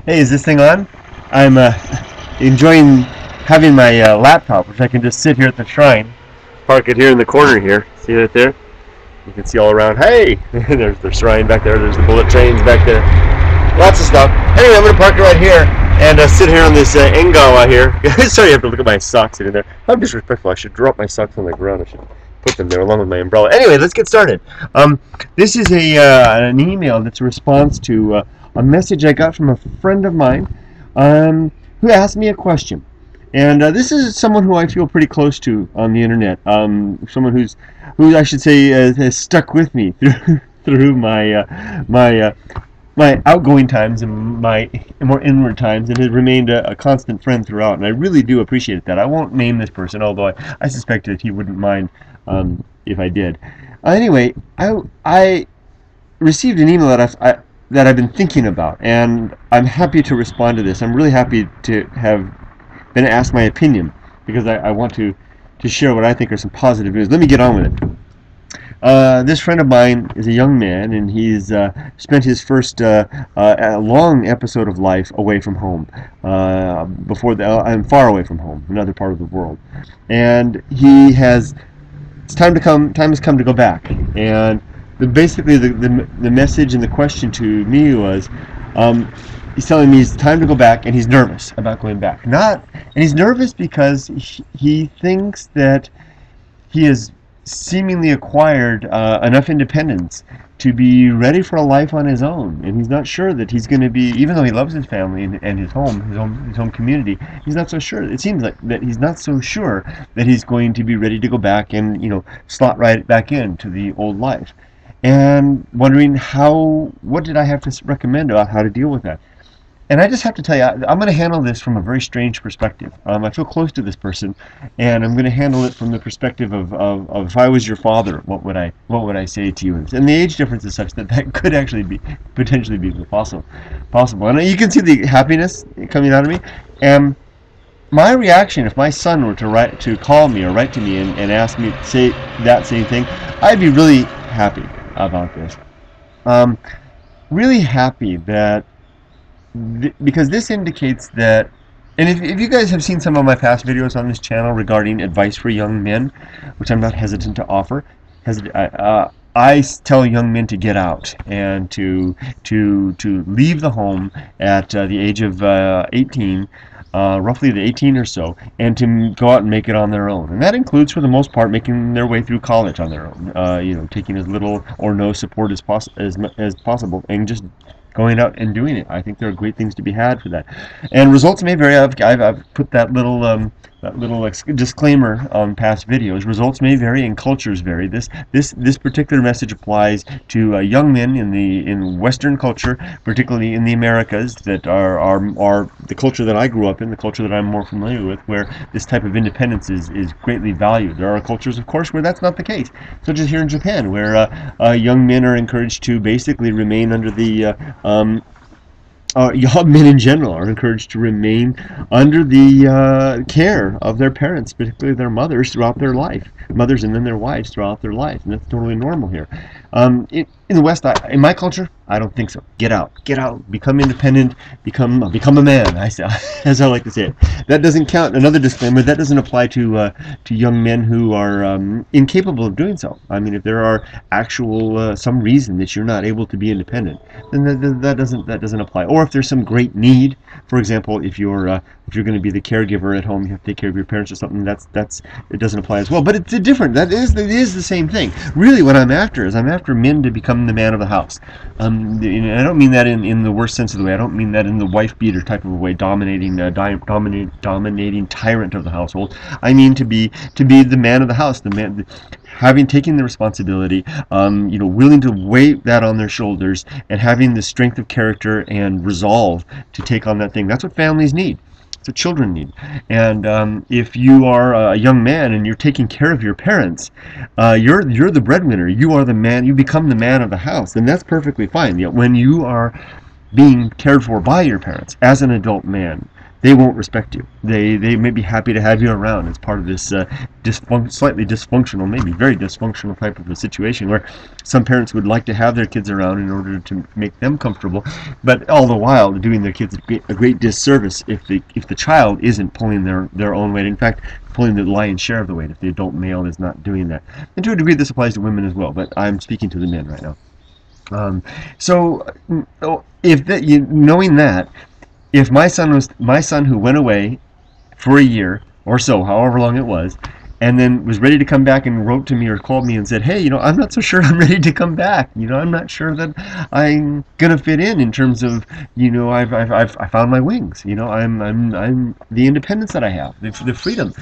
Hey, is this thing on? I'm enjoying having my laptop, which I can just sit here at the shrine. Park it here in the corner here. See it there? You can see all around. Hey! There's the shrine back there. There's the bullet trains back there. Lots of stuff. Anyway, I'm going to park it right here and sit here on this Engawa here. Sorry, I have to look at my socks sitting there. I'm disrespectful. I should drop my socks on the ground. I should put them there along with my umbrella. Anyway, let's get started. This is an email that's a response to a message I got from a friend of mine who asked me a question. And this is someone who I feel pretty close to on the internet. Someone who I should say has stuck with me through my outgoing times and my more inward times, and has remained a constant friend throughout. And I really do appreciate that. I won't name this person, although I suspect that he wouldn't mind if I did. Anyway, I received an email that I've been thinking about, and I'm happy to respond to this. I'm really happy to have been asked my opinion, because I want to share what I think are some positive news. Let me get on with it. This friend of mine is a young man, and he's spent his first long episode of life away from home. I'm far away from home, another part of the world, and time has come to go back. And basically the message and the question to me was, he's telling me it's time to go back, and he's nervous about going back. And he's nervous because he thinks that he has seemingly acquired enough independence to be ready for a life on his own, and he's not sure that he's going to be, even though he loves his family and his home community, he's not so sure. It seems like that he's not so sure that he's going to be ready to go back and slot right back into the old life. And wondering what did I have to recommend about how to deal with that. And I just have to tell you, I'm going to handle this from a very strange perspective. I feel close to this person, and I'm going to handle it from the perspective of if I was your father, what would I say to you? And the age difference is such that could potentially be possible. And you can see the happiness coming out of me. And my reaction, if my son were to call me or write to me and ask me to say that same thing, I'd be really happy about this. Really happy that. Because this indicates that, and if you guys have seen some of my past videos on this channel regarding advice for young men, which I'm not hesitant to offer, I tell young men to get out and to leave the home at the age of 18, roughly the 18 or so, and to go out and make it on their own. And that includes, for the most part, making their way through college on their own. Taking as little or no support as possible, and just going out and doing it. I think there are great things to be had for that. And results may vary. I've put that little disclaimer on past videos. Results may vary and cultures vary. This particular message applies to young men in Western culture, particularly in the Americas, that are the culture that I grew up in, the culture that I'm more familiar with, where this type of independence is greatly valued. There are cultures, of course, where that's not the case, such as here in Japan, where young men are encouraged to basically remain under the young men in general are encouraged to remain under the care of their parents, particularly their mothers, throughout their life. Mothers and then their wives throughout their life, and that's totally normal here. In the West, in my culture, I don't think so. Get out, become independent, become a man. As I like to say it. That doesn't count. Another disclaimer: that doesn't apply to young men who are incapable of doing so. I mean, if there are actual some reason that you're not able to be independent, then that doesn't apply. Or if there's some great need, for example, if you're going to be the caregiver at home, you have to take care of your parents or something. It doesn't apply as well. But it's different. It is the same thing. Really, what I'm after is men to become the man of the house. I don't mean that in the worst sense of the way. I don't mean that in the wife beater type of a way, dominating tyrant of the household. I mean to be the man of the house, the man taking the responsibility, willing to weigh that on their shoulders, and having the strength of character and resolve to take on that thing. That's what families need. That's what children need. And if you are a young man and you're taking care of your parents, you're the breadwinner. You are the man. You become the man of the house, and that's perfectly fine. When you are being cared for by your parents as an adult man, they won't respect you. They may be happy to have you around as part of this slightly dysfunctional, maybe very dysfunctional type of a situation where some parents would like to have their kids around in order to make them comfortable, but all the while doing their kids a great disservice if the child isn't pulling their own weight. In fact, pulling the lion's share of the weight if the adult male is not doing that. And to a degree, this applies to women as well, but I'm speaking to the men right now. So, knowing that, if my son who went away for a year or so, however long it was, and then was ready to come back and wrote to me or called me and said, hey, I'm not so sure I'm ready to come back. I'm not sure that I'm gonna fit in terms of, I found my wings. I'm the independence that I have, the freedom.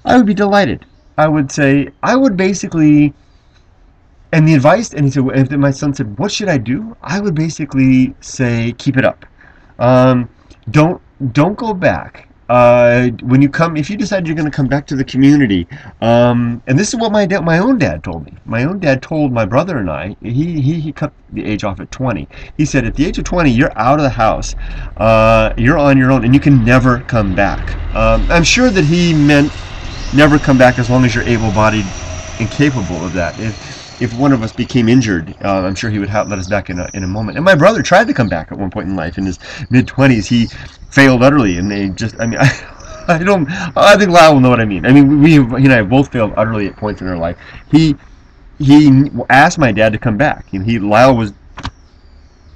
I would be delighted. I would basically, and the advice, and he said, if my son said, what should I do? I would basically say, keep it up. Don't go back. When you come, if you decide you're going to come back to the community, and this is what my own dad told me. My own dad told my brother and I, he cut the age off at 20. He said, at the age of 20, you're out of the house. You're on your own, and you can never come back. I'm sure that he meant never come back as long as you're able-bodied and capable of that. If one of us became injured, I'm sure he would let us back in a moment. And my brother tried to come back at one point in life. In his mid-20s, he failed utterly, and I think Lyle will know what I mean. I mean, he and I have both failed utterly at points in our life. He asked my dad to come back. Lyle was,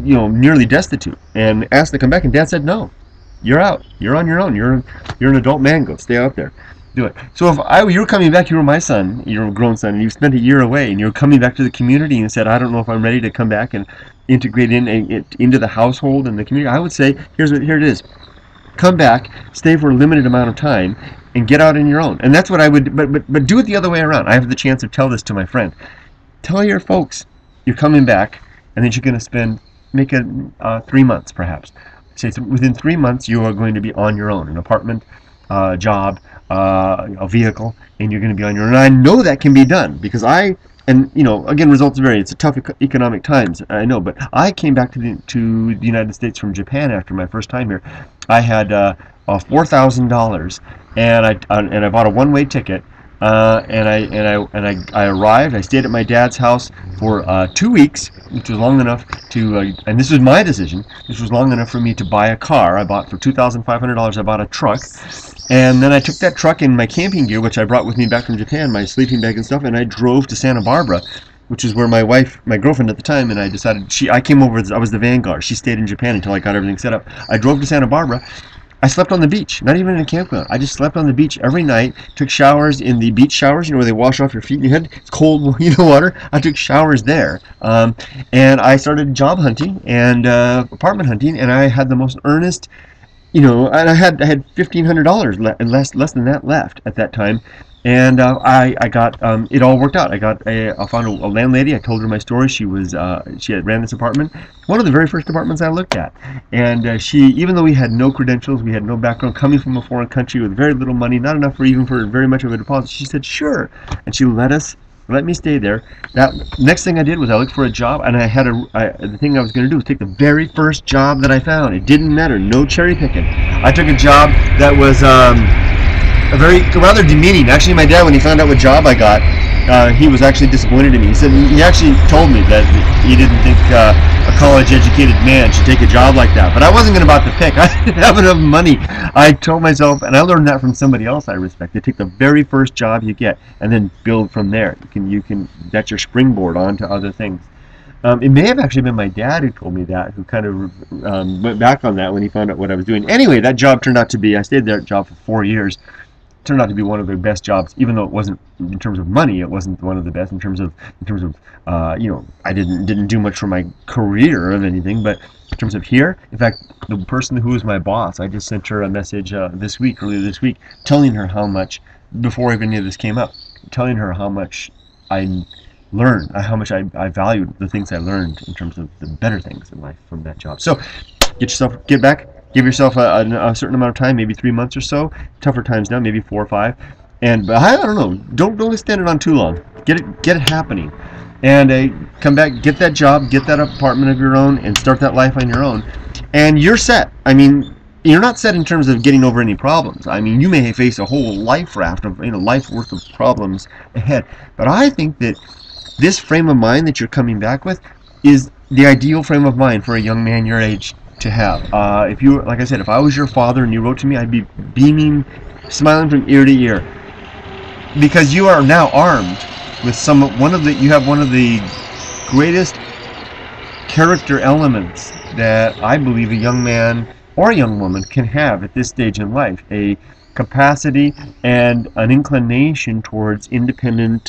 nearly destitute, and asked to come back, and Dad said, no, you're out. You're on your own. You're an adult man. Go stay out there. Do it. So if you were coming back, you were my son, you're a grown son, and you spent a year away, and you're coming back to the community, and you said, I don't know if I'm ready to come back and integrate into the household and the community, I would say, here it is. Come back, stay for a limited amount of time, and get out on your own. And that's what I would, but do it the other way around. I have the chance to tell this to my friend. Tell your folks you're coming back, and then you're going to make it 3 months perhaps. Say within 3 months you are going to be on your own, an apartment, job, a vehicle, and you're going to be on your own. And I know that can be done because again, results vary. It's a tough economic times, I know, but I came back to the United States from Japan after my first time here. I had $4,000, and I bought a one-way ticket. And I arrived. I stayed at my dad's house for 2 weeks, which was long enough to, and this was my decision. This was long enough for me to buy a car. I bought for $2,500. I bought a truck, and then I took that truck and my camping gear, which I brought with me back from Japan, my sleeping bag and stuff, and I drove to Santa Barbara, which is where my girlfriend at the time, and I decided I came over. I was the vanguard. She stayed in Japan until I got everything set up. I drove to Santa Barbara. I slept on the beach, not even in a campground. I just slept on the beach every night, took showers in the beach showers, where they wash off your feet and your head. It's cold, water. I took showers there. And I started job hunting and apartment hunting, and I had the most earnest, and I had $1,500 less than that left at that time. And I got it all worked out. I found a landlady. I told her my story. She had ran this apartment, one of the very first apartments I looked at. And she, even though we had no credentials, we had no background, coming from a foreign country with very little money, not enough for very much of a deposit, she said sure, and she let me stay there. That next thing I did was I looked for a job, and the thing I was going to do was take the very first job that I found. It didn't matter, no cherry picking. I took a job that was rather demeaning. Actually, my dad, when he found out what job I got, he was actually disappointed in me. He said he actually told me that he didn't think a college-educated man should take a job like that. But I wasn't about to pick. I didn't have enough money. I told myself, and I learned that from somebody else I respect, to take the very first job you get and then build from there. You can that's your springboard onto other things. It may have actually been my dad who told me that, who kind of went back on that when he found out what I was doing. Anyway, that job turned out to be, I stayed there at that job for 4 years. Turned out to be one of the best jobs, even though it wasn't, in terms of money, it wasn't one of the best in terms of I didn't do much for my career of anything, but in terms of here, in fact, the person who was my boss, I just sent her a message earlier this week, telling her how much, before even any of this came up, telling her how much I learned, how much I valued the things I learned in terms of the better things in life from that job. So, get back. Give yourself a certain amount of time, maybe 3 months or so. Tougher times now, maybe 4 or 5. But I don't know. Don't extend it on too long. Get it happening, and come back, get that job, get that apartment of your own, and start that life on your own. And you're set. I mean, you're not set in terms of getting over any problems. I mean, you may face a whole life raft of, life worth of problems ahead. But I think that this frame of mind that you're coming back with is the ideal frame of mind for a young man your age to have. If you, like I said, if I was your father and you wrote to me, I'd be beaming, smiling from ear to ear, because you are now armed with you have one of the greatest character elements that I believe a young man or a young woman can have at this stage in life: a capacity and an inclination towards independent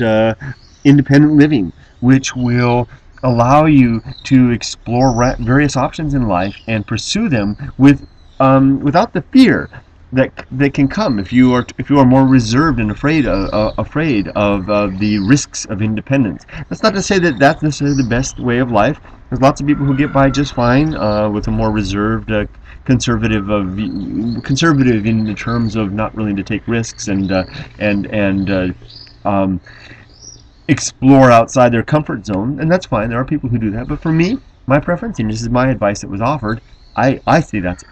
living, which will allow you to explore various options in life and pursue them without the fear that can come if you are more reserved and afraid of the risks of independence. That's not to say that that's necessarily the best way of life. There's lots of people who get by just fine with a more reserved, conservative in the terms of not willing to take risks and explore outside their comfort zone, and that's fine. There are people who do that, but for me, my preference, and this is my advice that was offered, I see that's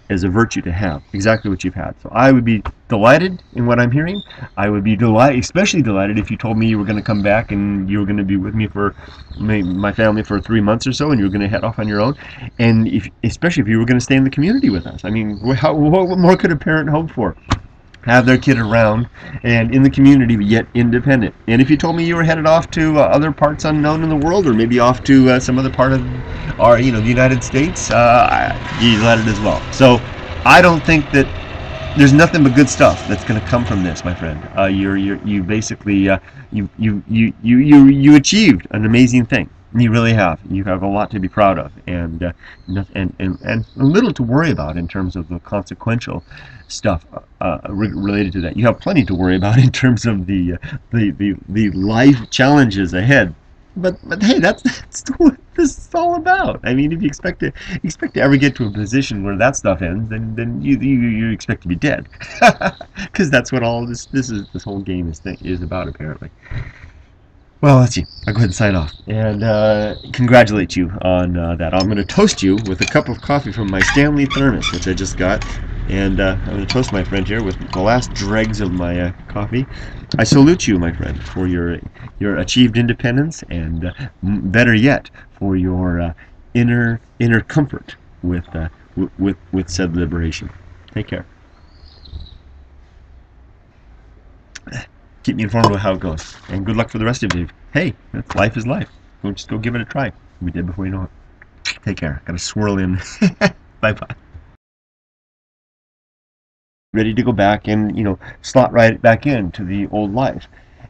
as a virtue to have, exactly what you've had. So I would be delighted in what I'm hearing. I would be especially delighted if you told me you were going to come back and you were going to be with me for my family for 3 months or so, and you were going to head off on your own, and especially if you were going to stay in the community with us. I mean, what more could a parent hope for? Have their kid around and in the community, but yet independent. And if you told me you were headed off to other parts unknown in the world, or maybe off to some other part of the United States, I'd be delighted as well. So I don't think that there's nothing but good stuff that's going to come from this, my friend. You basically you achieved an amazing thing. You really have. You have a lot to be proud of, and little to worry about in terms of the consequential stuff related to that. You have plenty to worry about in terms of the life challenges ahead. But hey, that's what this is all about. I mean, if you expect to ever get to a position where that stuff ends, then you expect to be dead, because that's what all this whole game is about, apparently. Well, let's see. I'll go ahead and sign off and congratulate you on that. I'm going to toast you with a cup of coffee from my Stanley thermos, which I just got, and I'm going to toast my friend here with the last dregs of my coffee. I salute you, my friend, for your achieved independence, and better yet, for your inner comfort with said liberation. Take care. Keep me informed of how it goes, and good luck for the rest of you. Hey, life is life. Just go give it a try. We did before you know it. Take care. Gotta swirl in. Bye bye. Ready to go back and slot right back into the old life,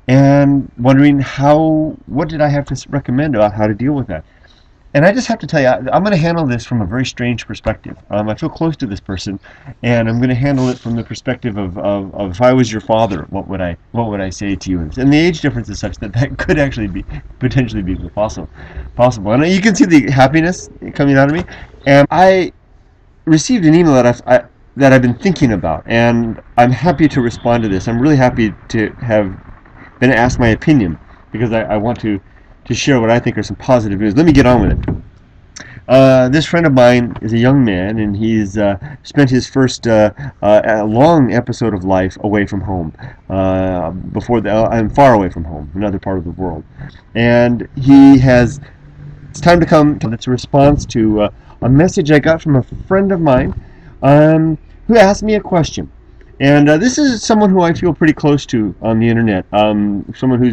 and wondering what did I have to recommend about how to deal with that. And I just have to tell you, I'm going to handle this from a very strange perspective. I feel close to this person, and I'm going to handle it from the perspective of if I was your father, what would I say to you? And the age difference is such that could actually potentially be possible. And you can see the happiness coming out of me. And I received an email that I've been thinking about, and I'm happy to respond to this. I'm really happy to have been asked my opinion, because I want to share what I think are some positive news. Let me get on with it. This friend of mine is a young man, and he's spent his first long episode of life away from home, and far away from home, another part of the world. And it's time to come. It's a response to a message I got from a friend of mine who asked me a question. And this is someone who I feel pretty close to on the internet. Someone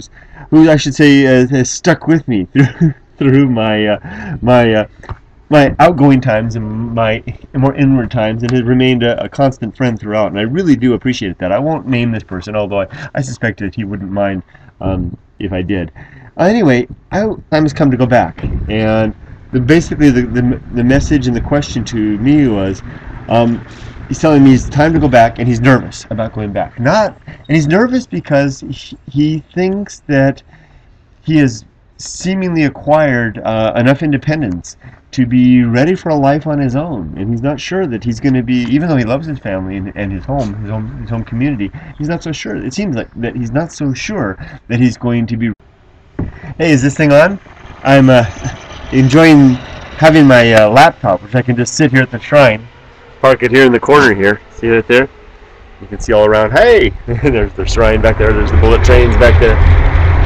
who I should say has stuck with me through my outgoing times and my more inward times, and has remained a constant friend throughout. And I really do appreciate that. I won't name this person, although I suspect that he wouldn't mind if I did. Anyway, time has come to go back, and basically the message and the question to me was. He's telling me it's time to go back, and he's nervous about going back. And he's nervous because he thinks that he has seemingly acquired enough independence to be ready for a life on his own, and he's not sure that he's going to be, even though he loves his family and his home community, he's not so sure. It seems like that he's not so sure that he's going to be. Hey, is this thing on? I'm enjoying having my laptop, which I can just sit here at the shrine. park it here in the corner here. See that there? You can see all around. Hey! There's the shrine back there. There's the bullet trains back there.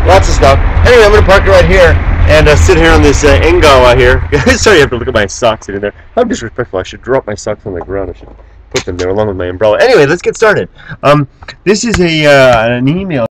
Lots of stuff. Anyway, I'm going to park it right here and sit here on this Engawa here. Sorry, I have to look at my socks sitting there. How disrespectful. I should drop my socks on the ground. I should put them there along with my umbrella. Anyway, let's get started. This is an email.